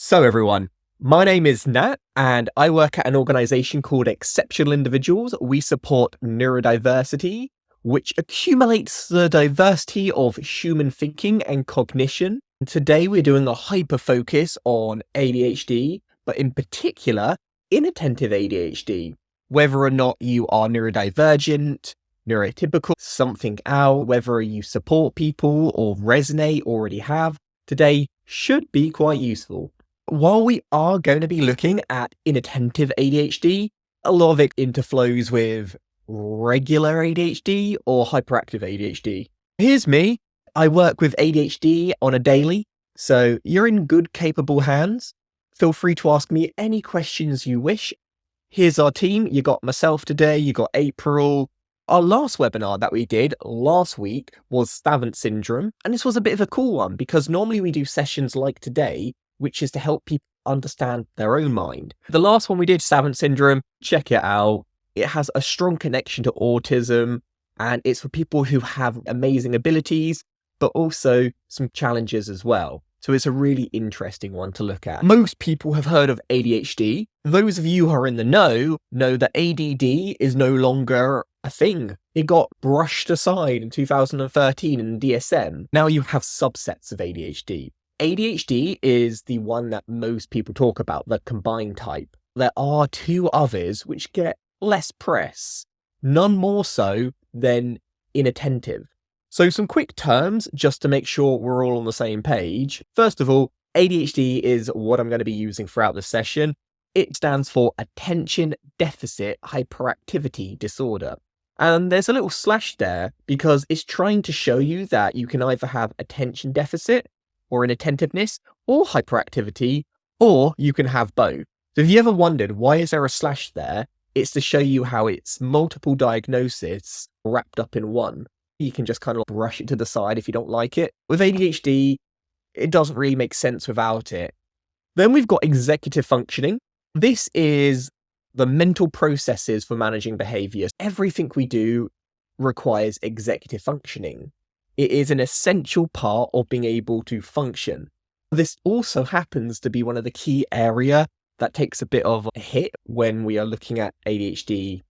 So everyone, my name is Nat and I work at an organization called Exceptional Individuals. We support neurodiversity, which accumulates the diversity of human thinking and cognition. And today we're doing a hyper focus on ADHD, but in particular, inattentive ADHD. Whether or not you are neurodivergent, neurotypical, something out, whether you support people or resonate, already have, today should be quite useful. While we are going to be looking at inattentive ADHD, a lot of it interflows with regular ADHD or hyperactive ADHD. Here's me. I work with ADHD on a daily, so you're in good, capable hands. Feel free to ask me any questions you wish. Here's our team. You got myself today, you got April. Our last webinar that we did last week was Savant Syndrome, and this was a bit of a cool one because normally we do sessions like today, which is to help people understand their own mind. The last one we did, Savant Syndrome, check it out. It has a strong connection to autism, and it's for people who have amazing abilities, but also some challenges as well. So it's a really interesting one to look at. Most people have heard of ADHD. Those of you who are in the know that ADD is no longer a thing. It got brushed aside in 2013 in the DSM. Now you have subsets of ADHD. ADHD is the one that most people talk about, the combined type. There are two others which get less press, none more so than inattentive. So some quick terms just to make sure we're all on the same page. First of all, ADHD is what I'm going to be using throughout the session. It stands for Attention Deficit Hyperactivity Disorder. And there's a little slash there because it's trying to show you that you can either have attention deficit or inattentiveness or hyperactivity, or you can have both. So if you ever wondered why is there a slash there, it's to show you how it's multiple diagnoses wrapped up in one. You can just kind of brush it to the side if you don't like it. With ADHD, it doesn't really make sense without it. Then we've got executive functioning. This is the mental processes for managing behaviors. Everything we do requires executive functioning. It is an essential part of being able to function. This also happens to be one of the key areas that takes a bit of a hit when we are looking at ADHD.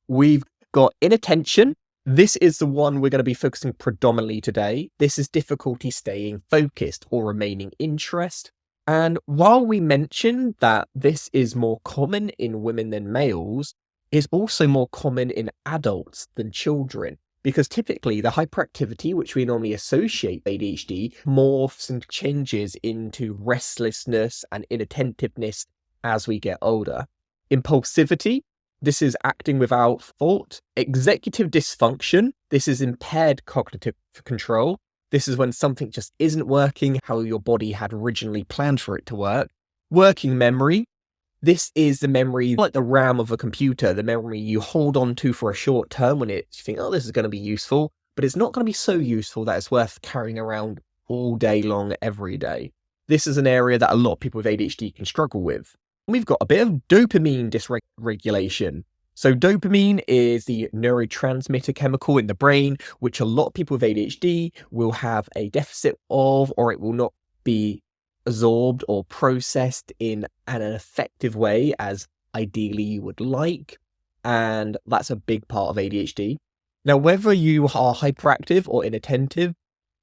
We've got inattention. This is the one we're going to be focusing predominantly today. This is difficulty staying focused or remaining interest. And while we mentioned that this is more common in women than males, it's also more common in adults than children. Because typically the hyperactivity, which we normally associate with ADHD, morphs and changes into restlessness and inattentiveness as we get older. Impulsivity, this is acting without thought. Executive dysfunction, this is impaired cognitive control. This is when something just isn't working how your body had originally planned for it to work. Working memory, this is the memory like the RAM of a computer, the memory you hold on to for a short term when you think, oh, this is going to be useful, but it's not going to be so useful that it's worth carrying around all day long, every day. This is an area that a lot of people with ADHD can struggle with. We've got a bit of dopamine dysregulation. So dopamine is the neurotransmitter chemical in the brain, which a lot of people with ADHD will have a deficit of, or it will not be absorbed or processed in an effective way as ideally you would like. And that's a big part of ADHD. Now, whether you are hyperactive or inattentive,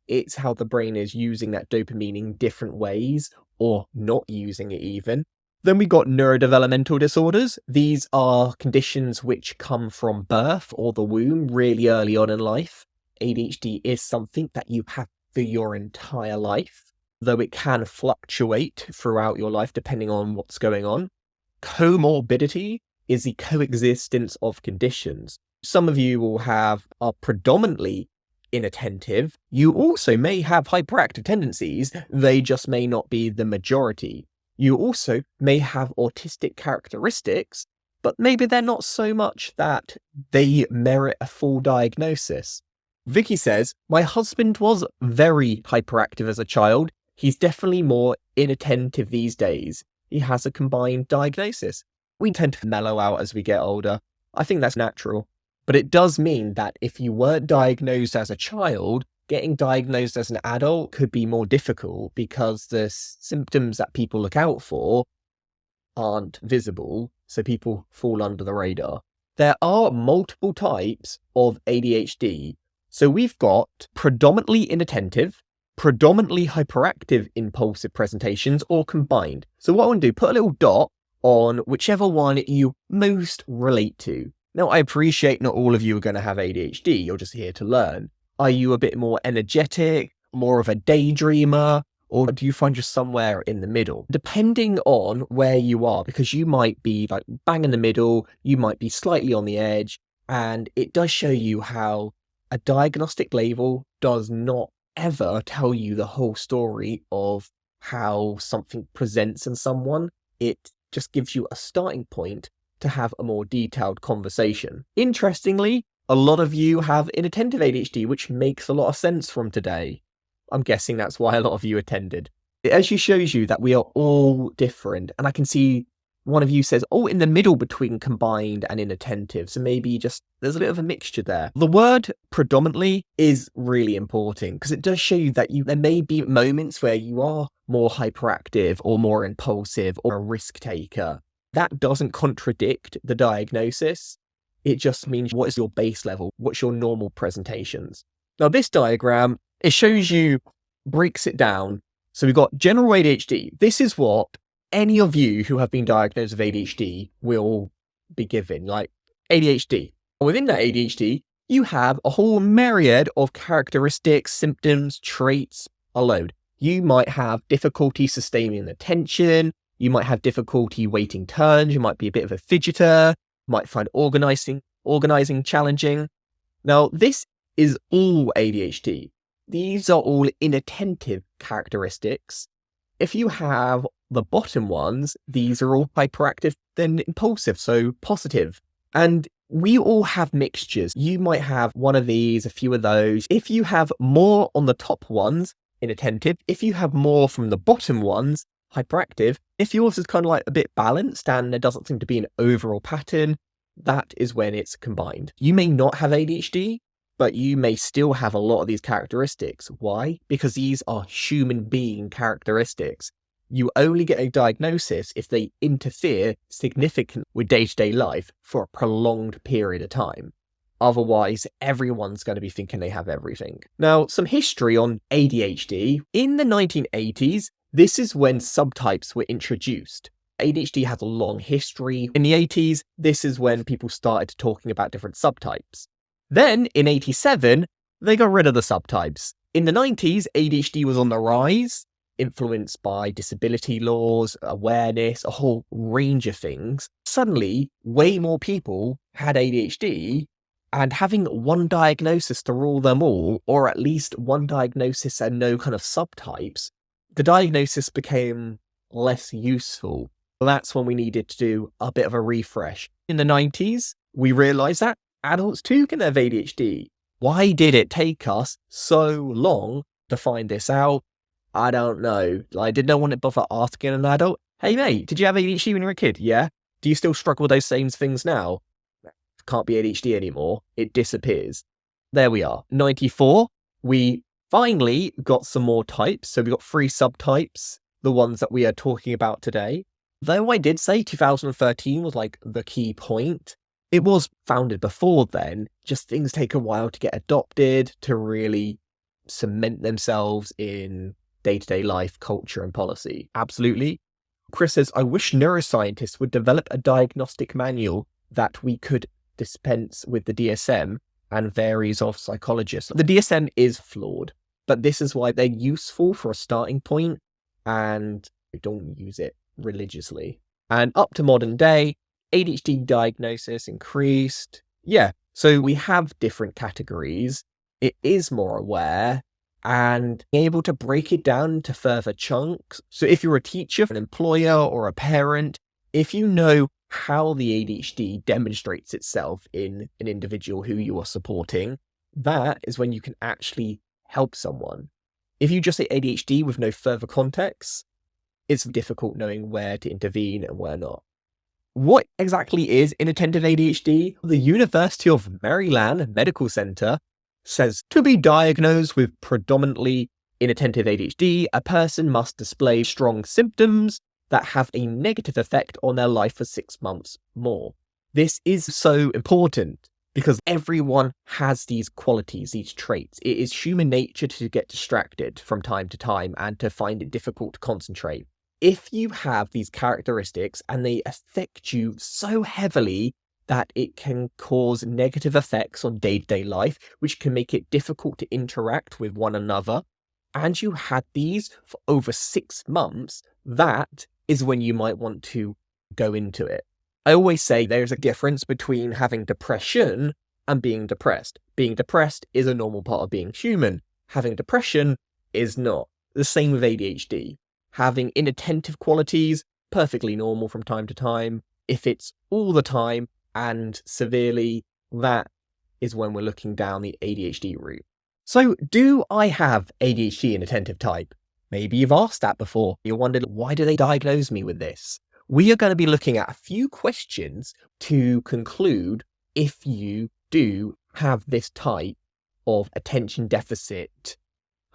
it's how the brain is using that dopamine in different ways or not using it even. Then we got neurodevelopmental disorders. These are conditions which come from birth or the womb really early on in life. ADHD is something that you have for your entire life, though it can fluctuate throughout your life depending on what's going on. Comorbidity is the coexistence of conditions. Some of you are predominantly inattentive. You also may have hyperactive tendencies. They just may not be the majority. You also may have autistic characteristics, but maybe they're not so much that they merit a full diagnosis. Vicky says, my husband was very hyperactive as a child. He's definitely more inattentive these days. He has a combined diagnosis. We tend to mellow out as we get older. I think that's natural. But it does mean that if you weren't diagnosed as a child, getting diagnosed as an adult could be more difficult because the symptoms that people look out for aren't visible, so people fall under the radar. There are multiple types of ADHD. So we've got predominantly inattentive, predominantly hyperactive impulsive presentations, or combined. So what I want to do, put a little dot on whichever one you most relate to. Now, I appreciate not all of you are going to have ADHD, you're just here to learn. Are you a bit more energetic, more of a daydreamer, or do you find you're somewhere in the middle? Depending on where you are, because you might be like bang in the middle, you might be slightly on the edge, and it does show you how a diagnostic label does not ever tell you the whole story of how something presents in someone. It just gives you a starting point to have a more detailed conversation. Interestingly, a lot of you have inattentive ADHD, which makes a lot of sense from today. I'm guessing that's why a lot of you attended. It actually shows you that we are all different. And I can see one of you says, oh, in the middle between combined and inattentive. So maybe just there's a bit of a mixture there. The word predominantly is really important because it does show you that there may be moments where you are more hyperactive or more impulsive or a risk taker. That doesn't contradict the diagnosis. It just means what is your base level? What's your normal presentations? Now, this diagram, it shows you, breaks it down. So we've got general ADHD. This is what any of you who have been diagnosed with ADHD will be given, like ADHD. Within that ADHD, you have a whole myriad of characteristics, symptoms, traits, a load. You might have difficulty sustaining attention. You might have difficulty waiting turns. You might be a bit of a fidgeter. Might find organizing challenging. Now, this is all ADHD. These are all inattentive characteristics. If you have the bottom ones, these are all hyperactive, then impulsive, so positive. And we all have mixtures. You might have one of these, a few of those. If you have more on the top ones, inattentive. If you have more from the bottom ones, hyperactive. If yours is kind of like a bit balanced and there doesn't seem to be an overall pattern, that is when it's combined. You may not have ADHD, but you may still have a lot of these characteristics. Why? Because these are human being characteristics. You only get a diagnosis if they interfere significantly with day-to-day life for a prolonged period of time. Otherwise, everyone's going to be thinking they have everything. Now, some history on ADHD. In the 1980s, this is when subtypes were introduced. ADHD has a long history. In the 80s, this is when people started talking about different subtypes. Then, in 87, they got rid of the subtypes. In the 90s, ADHD was on the rise, influenced by disability laws, awareness, a whole range of things. Suddenly, way more people had ADHD, and having one diagnosis to rule them all, or at least one diagnosis and no kind of subtypes, the diagnosis became less useful. That's when we needed to do a bit of a refresh. In the 90s, we realized that adults too can have ADHD. Why did it take us so long to find this out? I don't know. Did no one bother asking an adult, hey mate, did you have ADHD when you were a kid? Yeah? Do you still struggle with those same things now? Can't be ADHD anymore. It disappears. There we are. 94, we finally got some more types. So we got 3 subtypes, the ones that we are talking about today. Though I did say 2013 was like the key point, it was founded before then, just things take a while to get adopted, to really cement themselves in day-to-day life, culture and policy. Absolutely. Chris says, I wish neuroscientists would develop a diagnostic manual that we could dispense with the DSM and varies of psychologists. The DSM is flawed, but this is why they're useful for a starting point, and we don't use it religiously. And up to modern day, ADHD diagnosis increased. Yeah, so we have different categories. It is more aware and able to break it down into further chunks. So if you're a teacher, an employer, or a parent, if you know how the ADHD demonstrates itself in an individual who you are supporting, that is when you can actually help someone. If you just say ADHD with no further context, it's difficult knowing where to intervene and where not. What exactly is inattentive ADHD? The University of Maryland Medical Center says, to be diagnosed with predominantly inattentive ADHD, a person must display strong symptoms that have a negative effect on their life for 6 months more. This is so important because everyone has these qualities, these traits. It is human nature to get distracted from time to time and to find it difficult to concentrate. If you have these characteristics and they affect you so heavily that it can cause negative effects on day-to-day life, which can make it difficult to interact with one another, and you had these for over 6 months, that is when you might want to go into it. I always say there's a difference between having depression and being depressed. Being depressed is a normal part of being human. Having depression is not. The same with ADHD. Having inattentive qualities, perfectly normal from time to time. If it's all the time and severely, that is when we're looking down the ADHD route. So, do I have ADHD inattentive type? Maybe you've asked that before. You wondered, why do they diagnose me with this? We are going to be looking at a few questions to conclude if you do have this type of attention deficit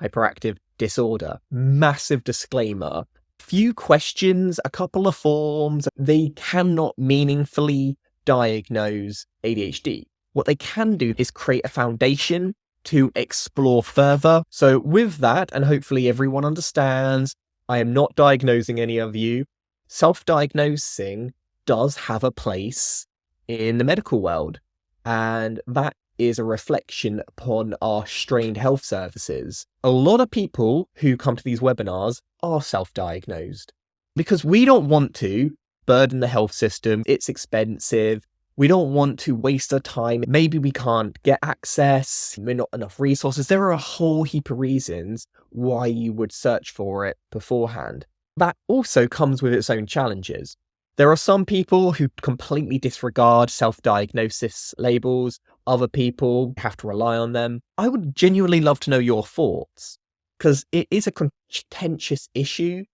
hyperactive disorder. Massive disclaimer. Few questions, a couple of forms, they cannot meaningfully diagnose ADHD. What they can do is create a foundation to explore further. So with that, and hopefully everyone understands, I am not diagnosing any of you. Self-diagnosing does have a place in the medical world, and that is a reflection upon our strained health services. A lot of people who come to these webinars are self-diagnosed because we don't want to burden the health system. It's expensive. We don't want to waste our time. Maybe we can't get access. We're not enough resources. There are a whole heap of reasons why you would search for it beforehand. That also comes with its own challenges. There are some people who completely disregard self-diagnosis labels. Other people have to rely on them. I would genuinely love to know your thoughts because it is a contentious issue.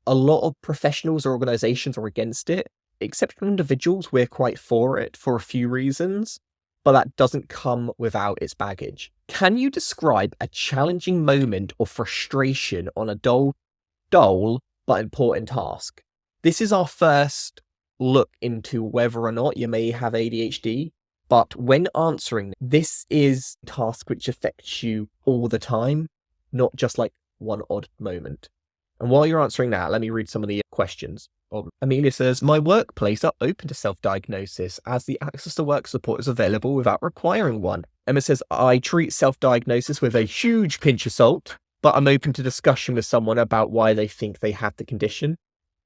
A lot of professionals or organizations are against it. Exceptional individuals, we're quite for it for a few reasons, but that doesn't come without its baggage. Can you describe a challenging moment or frustration on a dull but important task? This is our first look into whether or not you may have ADHD, but when answering, this is a task which affects you all the time, not just like one odd moment. And while you're answering that, let me read some of the questions. Amelia says, my workplace are open to self-diagnosis as the access to work support is available without requiring one. Emma says, I treat self-diagnosis with a huge pinch of salt, but I'm open to discussion with someone about why they think they have the condition.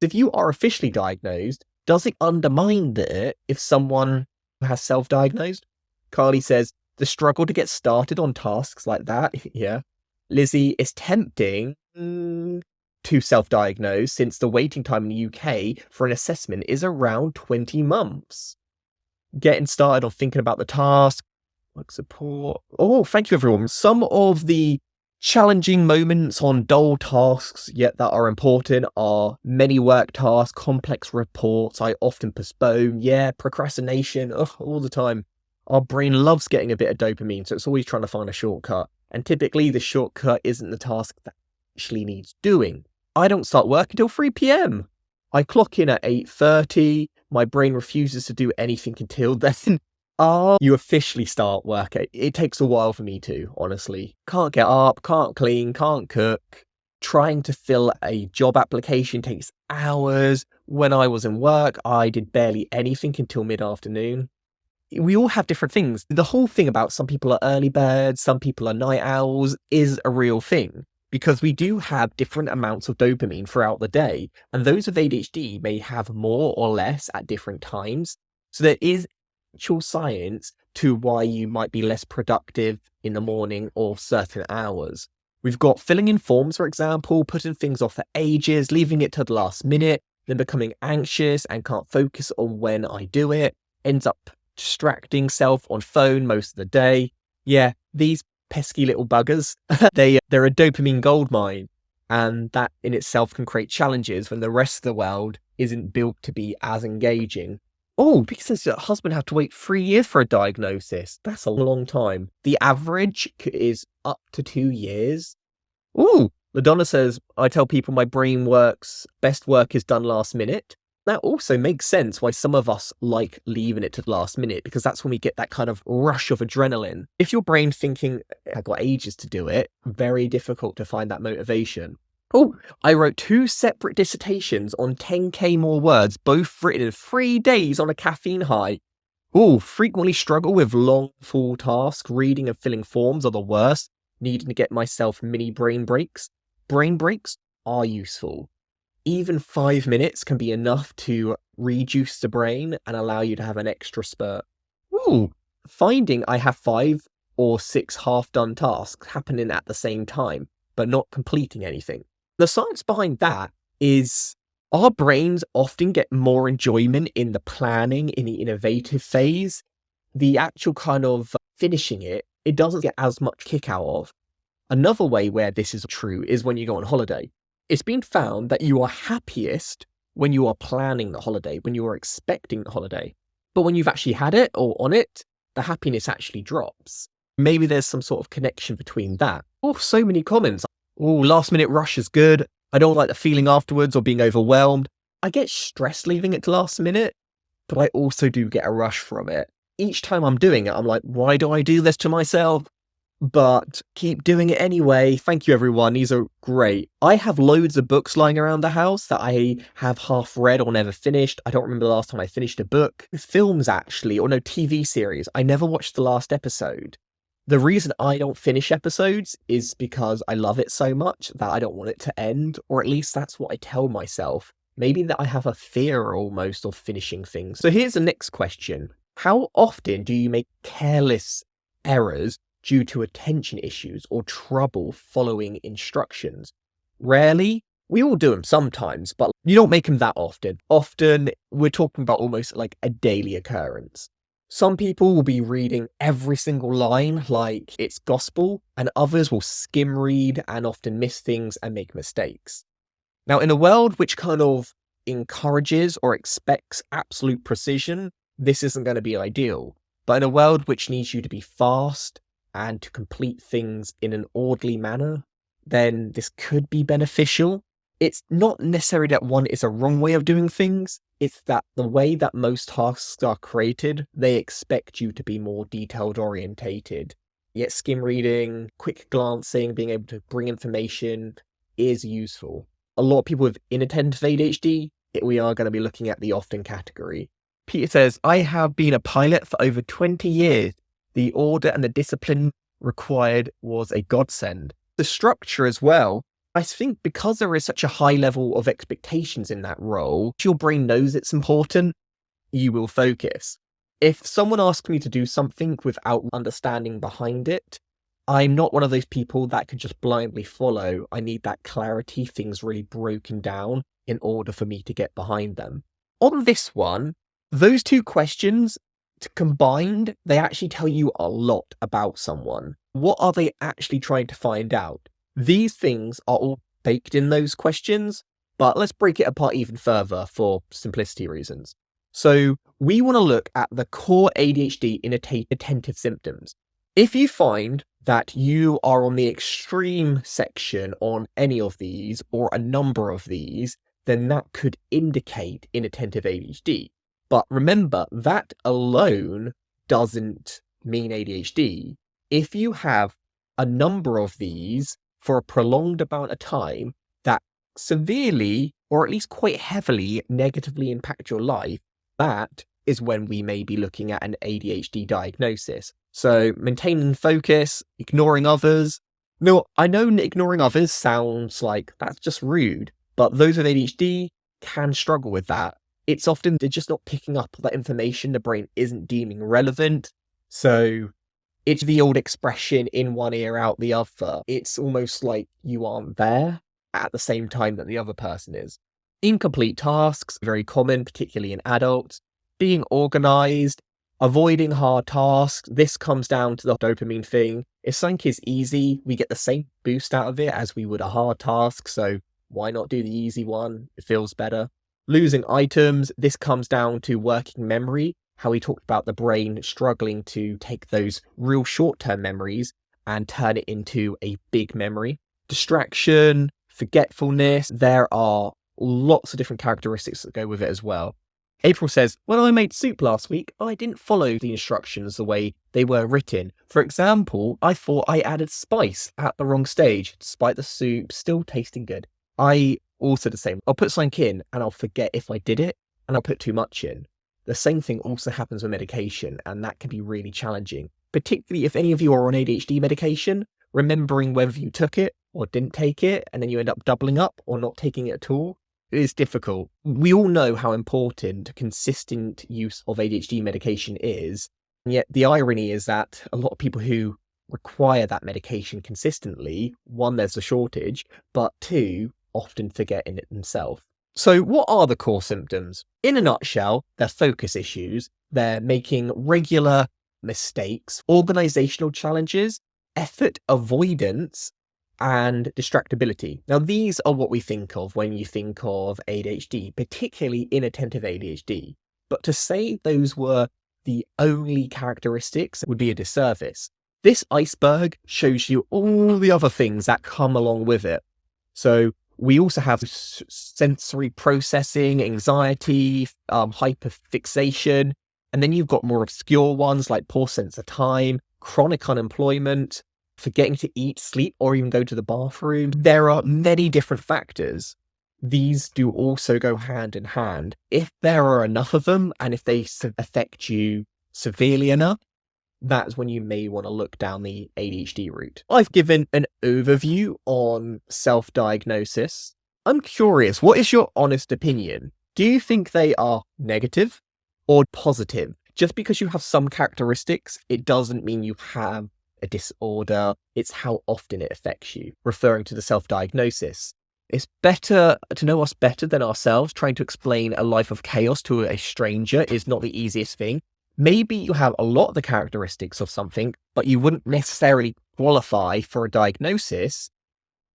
If you are officially diagnosed, does it undermine it if someone has self-diagnosed? Carly says, the struggle to get started on tasks like that, yeah. Lizzie, is tempting to self-diagnose since the waiting time in the UK for an assessment is around 20 months. Getting started on thinking about the task, work support. Oh, thank you everyone. Some of the challenging moments on dull tasks yet that are important are many work tasks, complex reports I often postpone. Yeah, procrastination, all the time. Our brain loves getting a bit of dopamine, so it's always trying to find a shortcut. And typically the shortcut isn't the task that actually needs doing. I don't start work until 3 p.m. I clock in at 8:30. My brain refuses to do anything until then. You officially start work. It takes a while for me too, honestly. Can't get up, can't clean, can't cook. Trying to fill a job application takes hours. When I was in work, I did barely anything until mid-afternoon. We all have different things. The whole thing about some people are early birds, some people are night owls is a real thing. Because we do have different amounts of dopamine throughout the day, and those with ADHD may have more or less at different times. So there is actual science to why you might be less productive in the morning or certain hours. We've got filling in forms, for example, putting things off for ages, leaving it to the last minute, then becoming anxious and can't focus on when I do it, ends up distracting self on phone most of the day. Yeah, these pesky little buggers. They're a dopamine goldmine, and that in itself can create challenges when the rest of the world isn't built to be as engaging. Oh, because her husband had to wait 3 years for a diagnosis. That's a long time. The average is up to 2 years. Ooh, LaDonna says, I tell people my brain works, best work is done last minute. That also makes sense why some of us like leaving it to the last minute, because that's when we get that kind of rush of adrenaline. If your brain's thinking, I've got ages to do it, very difficult to find that motivation. Oh, I wrote 2 separate dissertations on 10k more words, both written in 3 days on a caffeine high. Oh, frequently struggle with long, full tasks. Reading and filling forms are the worst. Needing to get myself mini brain breaks. Brain breaks are useful. Even 5 minutes can be enough to rejuice the brain and allow you to have an extra spurt. Ooh, finding I have 5 or 6 half-done tasks happening at the same time, but not completing anything. The science behind that is our brains often get more enjoyment in the planning, in the innovative phase. The actual kind of finishing it doesn't get as much kick out of. Another way where this is true is when you go on holiday. It's been found that you are happiest when you are planning the holiday, when you are expecting the holiday. But when you've actually had it or on it, the happiness actually drops. Maybe there's some sort of connection between that. Oh, so many comments. Oh, last minute rush is good. I don't like the feeling afterwards or being overwhelmed. I get stressed leaving it to last minute, but I also do get a rush from it. Each time I'm doing it, I'm like, why do I do this to myself? But keep doing it anyway. Thank you, everyone. These are great. I have loads of books lying around the house that I have half read or never finished. I don't remember the last time I finished a book. Films, actually, or no, TV series. I never watched the last episode. The reason I don't finish episodes is because I love it so much that I don't want it to end, or at least that's what I tell myself. Maybe that I have a fear almost of finishing things. So here's the next question. How often do you make careless errors due to attention issues or trouble following instructions? Rarely. We all do them sometimes, but you don't make them that often. Often, we're talking about almost like a daily occurrence. Some people will be reading every single line like it's gospel, and others will skim read and often miss things and make mistakes. Now, in a world which kind of encourages or expects absolute precision, this isn't going to be ideal. But in a world which needs you to be fast and to complete things in an orderly manner, then this could be beneficial. It's not necessarily that one is a wrong way of doing things, it's that the way that most tasks are created, they expect you to be more detailed orientated. Yet skim reading, quick glancing, being able to bring information is useful. A lot of people with inattentive ADHD, we are going to be looking at the often category. Peter says, I have been a pilot for over 20 years. The order and the discipline required was a godsend. The structure as well, I think because there is such a high level of expectations in that role, your brain knows it's important, you will focus. If someone asks me to do something without understanding behind it, I'm not one of those people that could just blindly follow. I need that clarity, things really broken down in order for me to get behind them. On this one, those 2 questions combined, they actually tell you a lot about someone. What are they actually trying to find out? These things are all baked in those questions, but let's break it apart even further for simplicity reasons. So we want to look at the core ADHD inattentive symptoms. If you find that you are on the extreme section on any of these or a number of these, then that could indicate inattentive ADHD. But remember, that alone doesn't mean ADHD. If you have a number of these for a prolonged amount of time that severely, or at least quite heavily, negatively impact your life, that is when we may be looking at an ADHD diagnosis. So maintaining focus, ignoring others. No, I know ignoring others sounds like that's just rude, but those with ADHD can struggle with that. It's often they're just not picking up that information the brain isn't deeming relevant. So it's the old expression, in one ear, out the other. It's almost like you aren't there at the same time that the other person is. Incomplete tasks, very common, particularly in adults. Being organized, avoiding hard tasks. This comes down to the dopamine thing. If something is easy, we get the same boost out of it as we would a hard task. So why not do the easy one? It feels better. Losing items, this comes down to working memory, how we talked about the brain struggling to take those real short-term memories and turn it into a big memory. Distraction, forgetfulness, there are lots of different characteristics that go with it as well. April says, when I made soup last week, I didn't follow the instructions the way they were written. For example, I thought I added spice at the wrong stage, despite the soup still tasting good. I also the same. I'll put something in and I'll forget if I did it, and I'll put too much in. The same thing also happens with medication, and that can be really challenging. Particularly if any of you are on ADHD medication, remembering whether you took it or didn't take it, and then you end up doubling up or not taking it at all. It is difficult. We all know how important consistent use of ADHD medication is, and yet the irony is that a lot of people who require that medication consistently, one, there's a shortage, but two, often forgetting it themselves. So what are the core symptoms? In a nutshell, they're focus issues, they're making regular mistakes, organizational challenges, effort avoidance, and distractibility. Now, these are what we think of when you think of ADHD, particularly inattentive ADHD. But to say those were the only characteristics would be a disservice. This iceberg shows you all the other things that come along with it. So we also have sensory processing, anxiety, hyperfixation, and then you've got more obscure ones like poor sense of time, chronic unemployment, forgetting to eat, sleep, or even go to the bathroom. There are many different factors. These do also go hand in hand. If there are enough of them, and if they affect you severely enough, that's when you may want to look down the ADHD route. I've given an overview on self-diagnosis. I'm curious, what is your honest opinion? Do you think they are negative or positive? Just because you have some characteristics, it doesn't mean you have a disorder. It's how often it affects you, referring to the self-diagnosis. It's better to know us better than ourselves. Trying to explain a life of chaos to a stranger is not the easiest thing. Maybe you have a lot of the characteristics of something, but you wouldn't necessarily qualify for a diagnosis.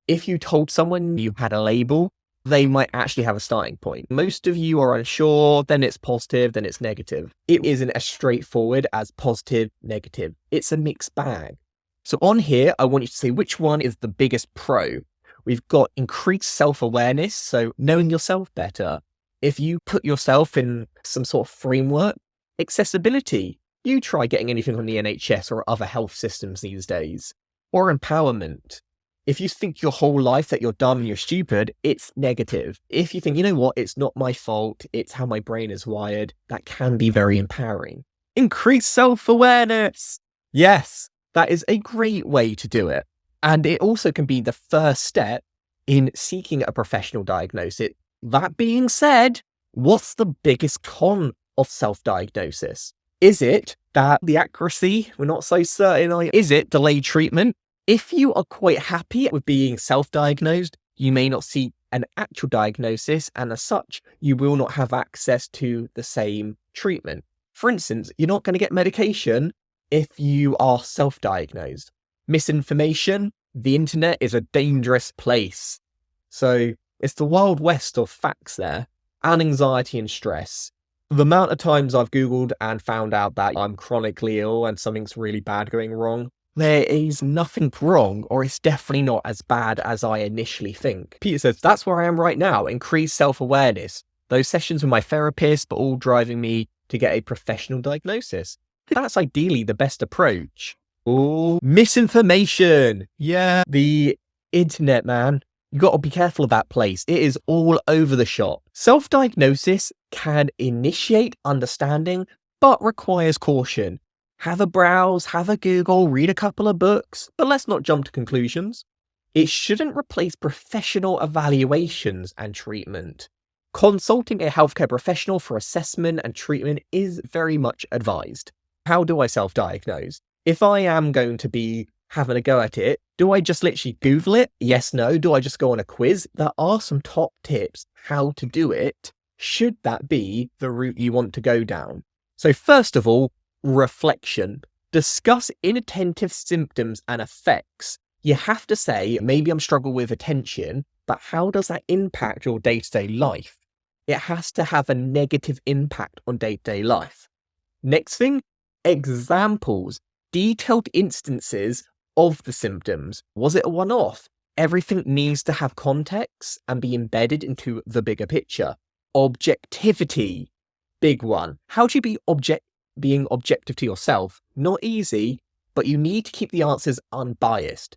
If you told someone you had a label, they might actually have a starting point. Most of you are unsure, then it's positive, then it's negative. It isn't as straightforward as positive, negative. It's a mixed bag. So on here, I want you to say which one is the biggest pro. We've got increased self-awareness, so knowing yourself better. If you put yourself in some sort of framework, accessibility. You try getting anything from the NHS or other health systems these days. Or empowerment. If you think your whole life that you're dumb and you're stupid, it's negative. If you think, you know what, it's not my fault, it's how my brain is wired, that can be very empowering. Increase self-awareness. Yes, that is a great way to do it. And it also can be the first step in seeking a professional diagnosis. That being said, what's the biggest con of self-diagnosis? Is it that the accuracy, we're not so certain? Is it delayed treatment? If you are quite happy with being self-diagnosed, you may not seek an actual diagnosis, and as such, you will not have access to the same treatment. For instance, you're not going to get medication if you are self-diagnosed. Misinformation, the internet is a dangerous place. So it's the wild west of facts there, and anxiety and stress. The amount of times I've Googled and found out that I'm chronically ill and something's really bad going wrong, there is nothing wrong, or it's definitely not as bad as I initially think. Peter says, that's where I am right now, increased self-awareness. Those sessions with my therapist are all driving me to get a professional diagnosis. That's ideally the best approach. Oh, misinformation. Yeah, the internet, man. You got to be careful of that place. It is all over the shop. Self-diagnosis can initiate understanding, but requires caution. Have a browse, have a Google, read a couple of books, but let's not jump to conclusions. It shouldn't replace professional evaluations and treatment. Consulting a healthcare professional for assessment and treatment is very much advised. How do I self-diagnose? If I am going to be having a go at it, do I just literally Google it? Yes, no. Do I just go on a quiz? There are some top tips how to do it, should that be the route you want to go down. So first of all, reflection. Discuss inattentive symptoms and effects. You have to say, maybe I'm struggling with attention, but how does that impact your day-to-day life? It has to have a negative impact on day-to-day life. Next thing, examples, detailed instances of the symptoms. Was it a one-off? Everything needs to have context and be embedded into the bigger picture. Objectivity, big one. How do you be being objective to yourself? Not easy, but you need to keep the answers unbiased.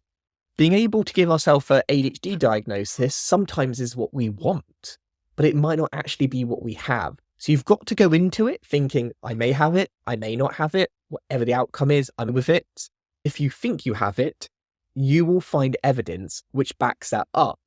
Being able to give ourselves an ADHD diagnosis sometimes is what we want, but it might not actually be what we have. So you've got to go into it thinking, I may have it, I may not have it, whatever the outcome is, I'm with it. If you think you have it, you will find evidence which backs that up,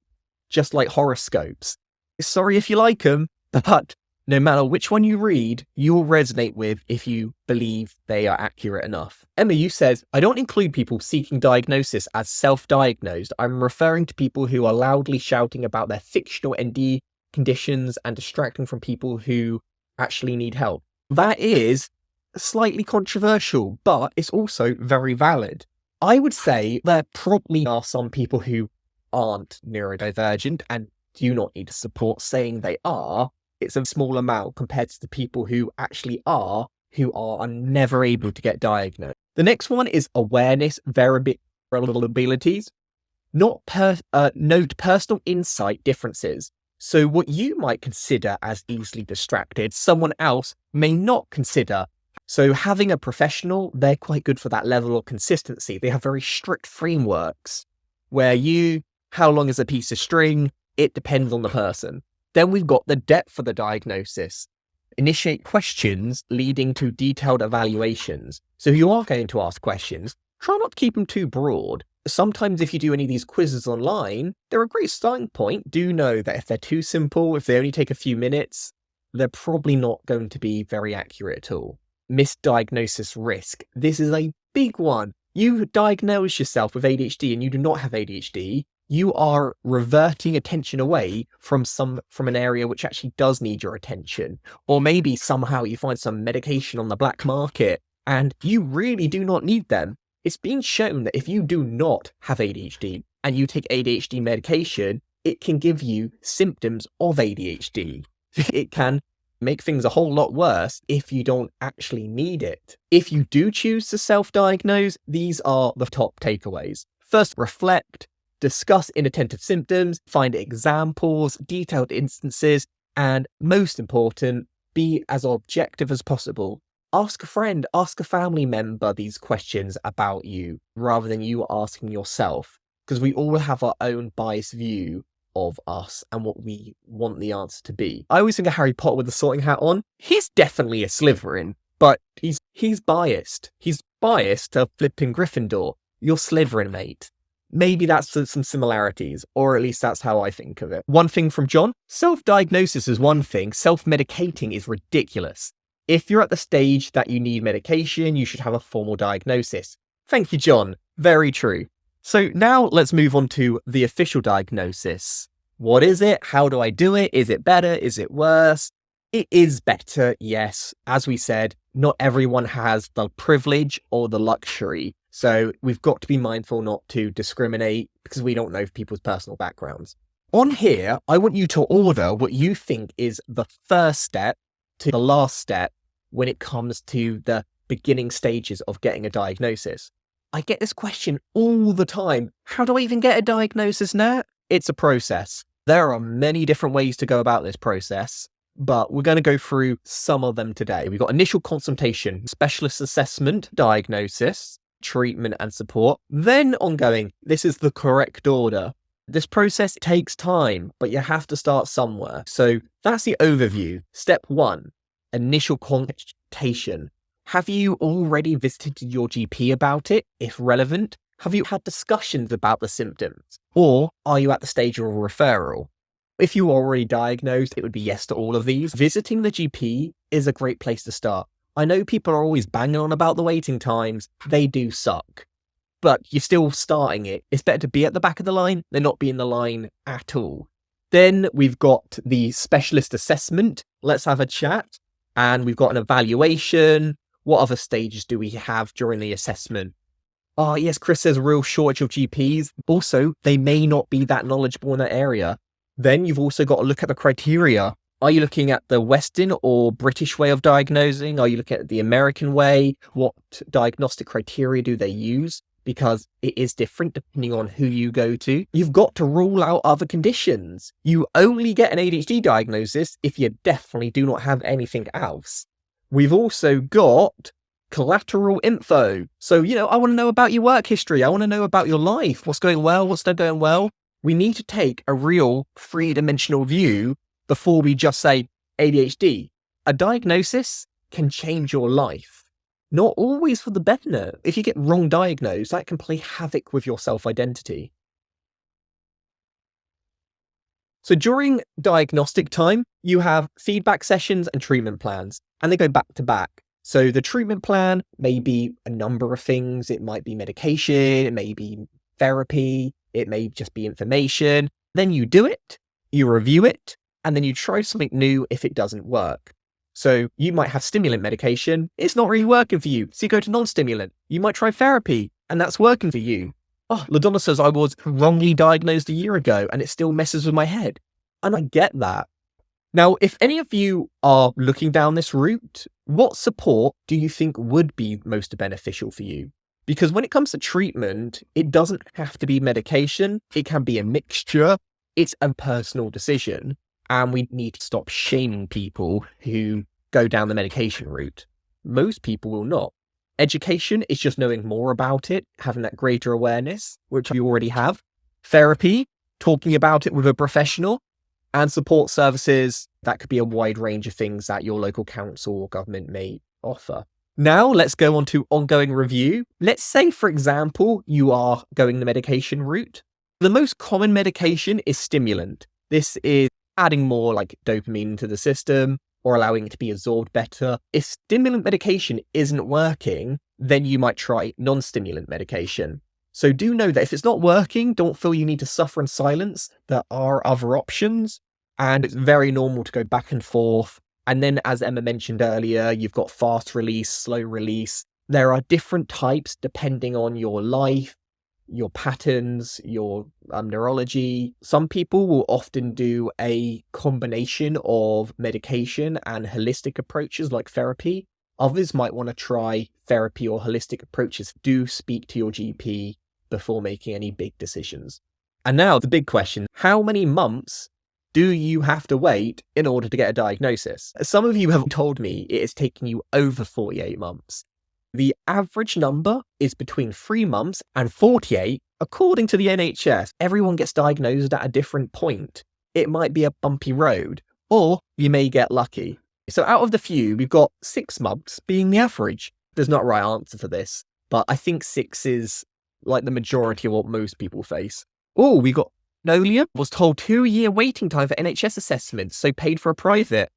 just like horoscopes. Sorry if you like them, but no matter which one you read, you'll resonate with if you believe they are accurate enough. Emma, you said, I don't include people seeking diagnosis as self-diagnosed. I'm referring to people who are loudly shouting about their fictional ND conditions and distracting from people who actually need help. That is slightly controversial, but it's also very valid. I would say there probably are some people who aren't neurodivergent and do not need support. Saying they are, it's a small amount compared to the people who actually are, who are never able to get diagnosed. The next one is awareness variabilities. Note personal insight differences. So what you might consider as easily distracted, someone else may not consider. So having a professional, they're quite good for that level of consistency. They have very strict frameworks where how long is a piece of string? It depends on the person. Then we've got the depth of the diagnosis. Initiate questions leading to detailed evaluations. So if you are going to ask questions, try not to keep them too broad. Sometimes if you do any of these quizzes online, they're a great starting point. Do know that if they're too simple, if they only take a few minutes, they're probably not going to be very accurate at all. Misdiagnosis risk. This is a big one. You diagnose yourself with ADHD and you do not have ADHD. You are reverting attention away from an area which actually does need your attention. Or maybe somehow you find some medication on the black market and you really do not need them. It's been shown that if you do not have ADHD and you take ADHD medication, it can give you symptoms of ADHD. It can make things a whole lot worse if you don't actually need it. If you do choose to self-diagnose, these are the top takeaways. First, reflect, discuss inattentive symptoms, find examples, detailed instances, and most important, be as objective as possible. Ask a friend, ask a family member these questions about you rather than you asking yourself, because we all have our own biased view of us and what we want the answer to be. I always think of Harry Potter with the sorting hat on. He's definitely a Slytherin, but he's biased. He's biased to flipping Gryffindor. You're Slytherin, mate. Maybe that's some similarities, or at least that's how I think of it. One thing from John, self-diagnosis is one thing, self-medicating is ridiculous. If you're at the stage that you need medication, you should have a formal diagnosis. Thank you, John. Very true. So now let's move on to the official diagnosis. What is it? How do I do it? Is it better? Is it worse? It is better, yes. As we said, not everyone has the privilege or the luxury. So we've got to be mindful not to discriminate because we don't know people's personal backgrounds. On here, I want you to order what you think is the first step to the last step when it comes to the beginning stages of getting a diagnosis. I get this question all the time. How do I even get a diagnosis, Nat? It's a process. There are many different ways to go about this process, but we're going to go through some of them today. We've got initial consultation, specialist assessment, diagnosis, treatment and support, then ongoing. This is the correct order. This process takes time, but you have to start somewhere. So that's the overview. Step 1, initial consultation. Have you already visited your GP about it, if relevant? Have you had discussions about the symptoms? Or are you at the stage of a referral? If you are already diagnosed, it would be yes to all of these. Visiting the GP is a great place to start. I know people are always banging on about the waiting times. They do suck. But you're still starting it. It's better to be at the back of the line than not be in the line at all. Then we've got the specialist assessment. Let's have a chat. And we've got an evaluation. What other stages do we have during the assessment? Oh, yes, Chris says a real shortage of GPs. Also, they may not be that knowledgeable in that area. Then you've also got to look at the criteria. Are you looking at the Western or British way of diagnosing? Are you looking at the American way? What diagnostic criteria do they use? Because it is different depending on who you go to. You've got to rule out other conditions. You only get an ADHD diagnosis if you definitely do not have anything else. We've also got collateral info. So, I want to know about your work history. I want to know about your life. What's going well? What's not going well? We need to take a real three-dimensional view before we just say ADHD. A diagnosis can change your life. Not always for the better. If you get wrong diagnosed, that can play havoc with your self-identity. So during diagnostic time, you have feedback sessions and treatment plans, and they go back to back. So the treatment plan may be a number of things. It might be medication, it may be therapy, it may just be information. Then you do it, you review it, and then you try something new if it doesn't work. So you might have stimulant medication, it's not really working for you, so you go to non-stimulant. You might try therapy, and that's working for you. Oh, LaDonna says I was wrongly diagnosed a year ago, and it still messes with my head. And I get that. Now, if any of you are looking down this route, what support do you think would be most beneficial for you? Because when it comes to treatment, it doesn't have to be medication, it can be a mixture, it's a personal decision. And we need to stop shaming people who go down the medication route. Most people will not. Education is just knowing more about it, having that greater awareness, which you already have. Therapy, talking about it with a professional. And support services, that could be a wide range of things that your local council or government may offer. Now, let's go on to ongoing review. Let's say, for example, you are going the medication route. The most common medication is stimulant. This is adding more like dopamine to the system or allowing it to be absorbed better. If stimulant medication isn't working, then you might try non-stimulant medication. So do know that if it's not working, don't feel you need to suffer in silence. There are other options, and it's very normal to go back and forth. And then, as Emma mentioned earlier, you've got fast release, slow release. There are different types depending on your life, your patterns, your neurology. Some people will often do a combination of medication and holistic approaches like therapy. Others might want to try therapy or holistic approaches. Do speak to your GP before making any big decisions. And now the big question, how many months do you have to wait in order to get a diagnosis? Some of you have told me it is taking you over 48 months. The average number is between 3 months and 48, according to the NHS. Everyone gets diagnosed at a different point. It might be a bumpy road, or you may get lucky. So out of the few, we've got 6 months being the average. There's not a right answer for this, but I think 6 is like the majority of what most people face. Oh, we got Nolia was told 2-year waiting time for NHS assessments, so paid for a private.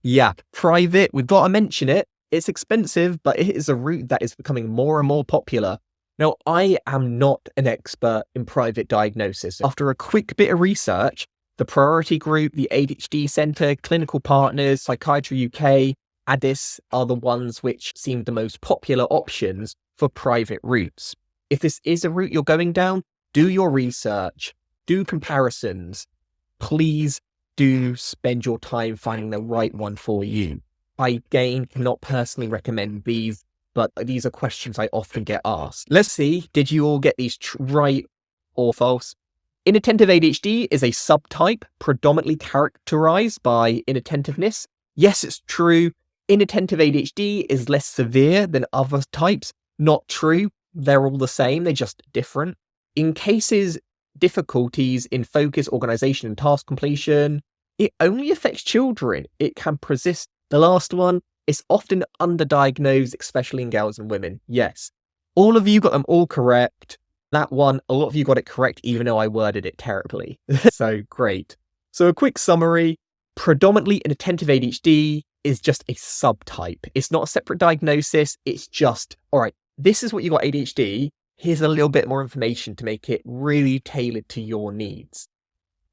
Yeah, private, we've got to mention it. It's expensive, but it is a route that is becoming more and more popular. Now, I am not an expert in private diagnosis. After a quick bit of research, the Priority Group, the ADHD Centre, Clinical Partners, Psychiatry UK, ADIS are the ones which seem the most popular options for private routes. If this is a route you're going down, do your research, do comparisons. Please do spend your time finding the right one for you. I, again, cannot personally recommend these, but these are questions I often get asked. Let's see, did you all get these right or false? Inattentive ADHD is a subtype predominantly characterized by inattentiveness. Yes, it's true. Inattentive ADHD is less severe than other types. Not true. They're all the same. They're just different. In cases, difficulties in focus, organization, and task completion, it only affects children. It can persist. The last one is often underdiagnosed, especially in girls and women. Yes. All of you got them all correct. That one, a lot of you got it correct, even though I worded it terribly. So great. So a quick summary, predominantly inattentive ADHD is just a subtype. It's not a separate diagnosis. It's just, all right, this is what you got ADHD. Here's a little bit more information to make it really tailored to your needs.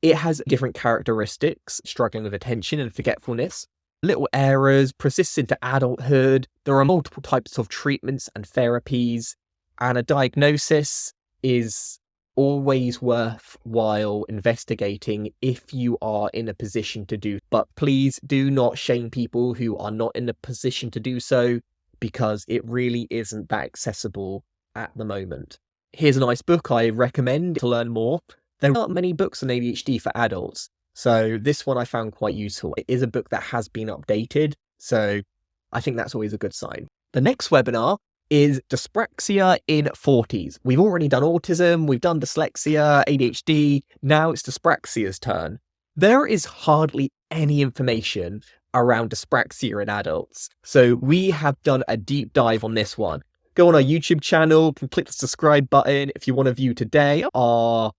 It has different characteristics, struggling with attention and forgetfulness, little errors, persists into adulthood. There are multiple types of treatments and therapies, and a diagnosis is always worthwhile investigating if you are in a position to do. But please do not shame people who are not in a position to do so, because it really isn't that accessible at the moment. Here's a nice book I recommend to learn more. There aren't many books on ADHD for adults, so this one I found quite useful. It is a book that has been updated, so I think that's always a good sign. The next webinar is Dyspraxia in 40s. We've already done autism, we've done dyslexia, ADHD, now it's Dyspraxia's turn. There is hardly any information around dyspraxia in adults, so we have done a deep dive on this one. Go on our YouTube channel, click the subscribe button if you want to view today our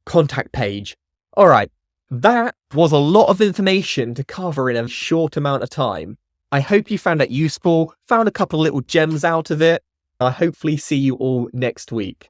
contact page. Alright, that was a lot of information to cover in a short amount of time. I hope you found that useful, found a couple little gems out of it. I hopefully see you all next week.